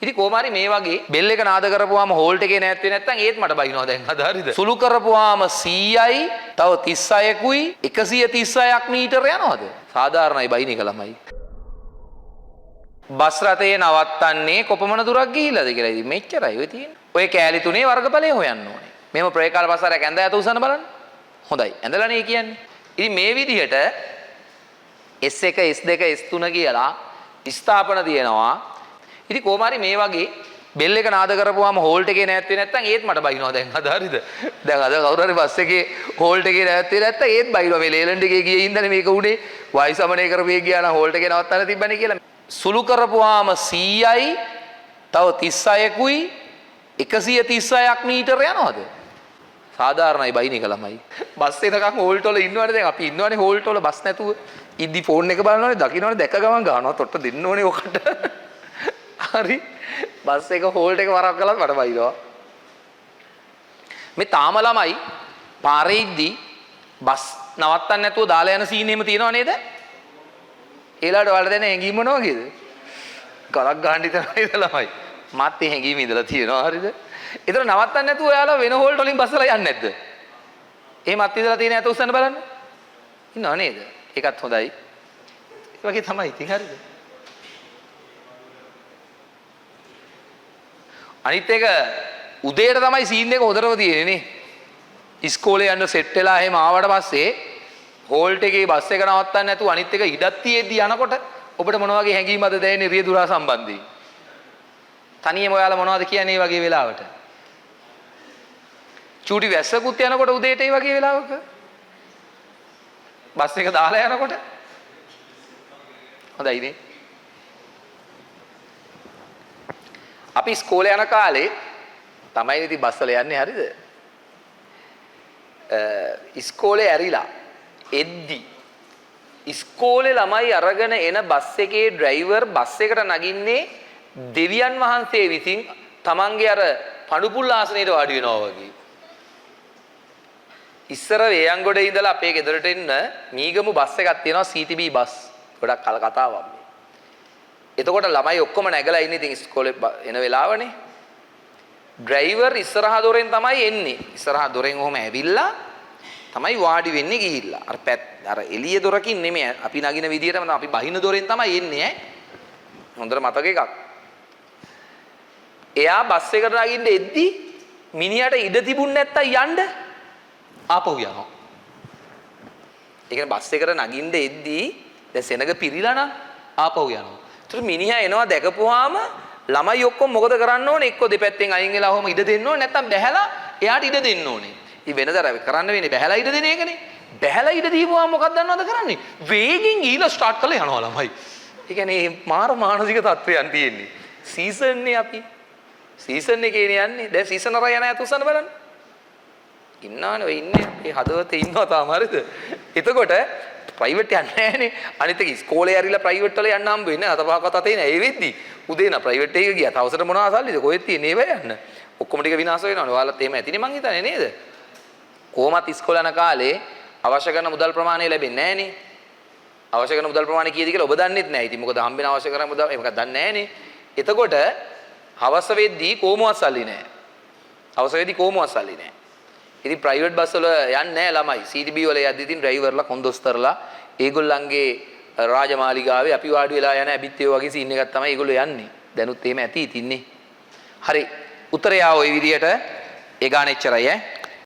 ඉතින් කොහොමාරි මේ වගේ බෙල් එක නාද කරපුවාම හෝල්ට් එකේ නැත්තේ නැත්තම් ඒත් මට බයිනවා දැන් අද හරිද? සුළු කරපුවාම 100යි තව 36කුයි 136ක් මීටර යනවද? සාධාරණයි බයින එක ළමයි. බස් රථයේ නවත්තන්නේ කොපමණ දුරක් ගිහිල්ලාද කියලා ඉතින් මෙච්චරයි ඔය තියෙන්නේ. ඔය කෑලි තුනේ වර්ගඵලය හොයන්න ඕනේ. මෙහෙම ප්‍රේකාල පසාරයක් ඇඳ ඇත උසන්න බලන්න. හොඳයි. ඇඳලානේ කියන්නේ. ඉතින් මේ විදිහට S1 S2 S3 කියලා ස්ථාපන තියෙනවා. ඉතින් කොහොම හරි මේ වගේ බෙල් එක නාද කරපුවාම හෝල්ට් එකේ නැත්තේ නැත්තම් ඒත් මට බයිනවා දැන් අද හරිද? දැන් අද කවුරු හරි බස් එකේ හෝල්ට් එකේ නැත්තේ නැත්තම් ඒත් බයිනවා. මේ ලේලන්ඩ් එකේ ගියේ ඉඳනේ මේක උනේ වයි සමනය කරපේ ගියා නම් හෝල්ට් එකේ නවත්තන්න තිබ්බනේ කියලා. සුළු කරපුවාම 100යි තව 36කුයි 136ක් මීටර යනවද? සාධාරණයි බයින එක ළමයි. බස් එකකම් හෝල්ට් වල ඉන්නවනේ දැන් අපි ඉන්නවනේ හෝල්ට් වල බස් නැතුව. ඉද්දි ෆෝන් එක බලනවනේ දකින්නවනේ දැක ගමන් ගන්නවා තොට්ට දෙන්න ඕනේ ඔකට. හරි බස් එක හෝල්ට් එක වරක් කළත් මට බයිනවා. මේ තාම ළමයි පාරේ ඉද්දි බස් නවත්තන්න නැතුව දාලා යන සීන් එහෙම තියෙනව නේද? ඒලාට වලට දෙන හැංගීම මොන වගේද? ගලක් ගහන්න ඉතනයි ළමයි. මාත් ඒ හැංගීම ඉඳලා තියෙනවා හරිද? ඒතර නවත්තන්න නැතුව ඔයාලා වෙන හෝල්ට් වලින් බස්සලා යන්නේ නැද්ද? එහෙමත් ඉඳලා තියෙන ඇත උස්සන්න බලන්න. ඉන්නව නේද? ඒකත් හොඳයි. ඒ වගේ තමයි ඉතින් හරිද? අනිත් එක උදේට තමයි සීන් එක හොදටම තියෙන්නේ නේ. ඉස්කෝලේ යන්න සෙට් වෙලා එහෙම ආවට පස්සේ හෝල්ට් එකේ බස් එක නවත්තන්න නැතුව අනිත් එක ඉඩක් තියෙද්දි යනකොට ඔබට මොන වගේ හැඟීමක්ද දැනෙන්නේ රියදුරා සම්බන්ධයෙන්? තනියම ඔයාලා මොනවද කියන්නේ මේ වගේ වෙලාවට? චූටි වැස්සකුත් යනකොට උදේට මේ වගේ වෙලාවක බස් එක දාලා යනකොට හොඳයි නේ. අපි ඉස්කෝලේ යන කාලේ තමයි ඉතින් බස් වල යන්නේ හරිද? ඉස්කෝලේ ඇරිලා එද්දි ඉස්කෝලේ ළමයි අරගෙන එන බස් එකේ ඩ්‍රයිවර් බස් එකට නගින්නේ දෙවියන් වහන්සේ විසින් තමන්ගේ අර පඳුපුල් ආසනයට වාඩි වෙනවා වගේ. ඉස්සර වේයන්ගොඩේ ඉඳලා අපේ ගෙදරට එන්න මීගමු බස් එකක් තියෙනවා CTB බස්. ගොඩක් කල කතාවක් මේ. එතකොට ළමයි ඔක්කොම නැගලා ඉන්නේ ඉතින් ඉස්කෝලේ එන වෙලාවනේ. ඩ්‍රයිවර් ඉස්සරහා දොරෙන් තමයි එන්නේ. ඉස්සරහා දොරෙන් ඔහොම ඇවිල්ලා තමයි වාඩි වෙන්නේ ගිහිල්ලා. අර එළිය දොරකින් නෙමෙයි. අපි නගින විදියටම අපි බහින දොරෙන් තමයි එන්නේ ඈ. හොඳට මතක එකක්. එයා බස් එකට නගින්න එද්දි මිනිහට ඉඩ තිබුණ නැත්තම් යන්න ආපහු යනවා. ඒ කියන්නේ බස් එකට නගින්න එද්දි දැන් සෙනග පිරිලා නම් ආපහු යනවා. ඒතර මිනිහා එනවා දැකපුවාම ළමයි ඔක්කොම මොකද කරන්න ඕනේ? එක්ක දෙපැත්තෙන් අයින් වෙලා ඔහොම ඉඩ දෙන්න ඕනේ නැත්තම් බැහැලා එයාට ඉඩ දෙන්න ඕනේ. ඉතින් වෙනදර කරන්න වෙන්නේ බැහැලා ඉඩ දෙන එකනේ. බැහැලා ඉඩ දීපුවාම මොකක්ද දන්නවද කරන්නේ? වේගෙන් ගිහිලා ස්ටාර්ට් කරලා යනවා ළමයි. ඒ කියන්නේ මාර මානසික තත්ත්වයන් තියෙන්නේ. සීසන් නේ අපි. සීසන් එකේනේ යන්නේ. දැන් සීසන් අර යන අයත් උස්සන්න බලන්න. ඉන්නවනේ ඔය ඉන්නේ. ඒ හදවතේ ඉන්නවා තාම හරිද? එතකොට ප්‍රයිවට් යන්නේ නැහනේ. අනිත් එක ඉස්කෝලේ ඇරිලා ප්‍රයිවට් වල යන්න හම්බ වෙන්නේ. අතපහකට අතේ නෑ. ඒ වෙද්දි උදේ නා ප්‍රයිවට් එකක ගියා. තවසට මොනවා සල්ලිද? කොහෙද තියෙන්නේ ඒව යන්න? ඔක්කොම ටික විනාශ වෙනවනේ. ඔයාලත් එහෙම ඇතිනේ මං හිතන්නේ නේද? කොහොමත් ඉස්කෝලේ යන කාලේ අවශ්‍ය කරන මුදල් ප්‍රමාණය ලැබෙන්නේ නැහනේ. අවශ්‍ය කරන මුදල් ප්‍රමාණය කීයද කියලා ඔබ දන්නෙත් නැහැ. ඉතින් මොකද හම්බෙන අවශ්‍ය කරන මුදල් මේක දන්නේ නැහනේ. එතකොට හවස වෙද්දී කොහොමවත් සල්ලි නැහැ. හවස වෙද්දී කොහොමවත් සල්ලි නැහැ. ඉතින් ප්‍රයිවට් බස් වල යන්නේ නැහැ ළමයි. CTB වල යද්දී ඉතින් ඩ්‍රයිවර්ලා කොන්දොස්තරලා ඒගොල්ලන්ගේ රාජමාලිගාවේ අපි වාඩි වෙලා යන ඇබිත්තේ වගේ සීන් එකක් තමයි ඒගොල්ලෝ යන්නේ. දැනුත් එහෙම ඇති ඉතින්නේ. හරි. උත්තරය ආව ওই විදියට ඒ ගාන එච්චරයි ඈ.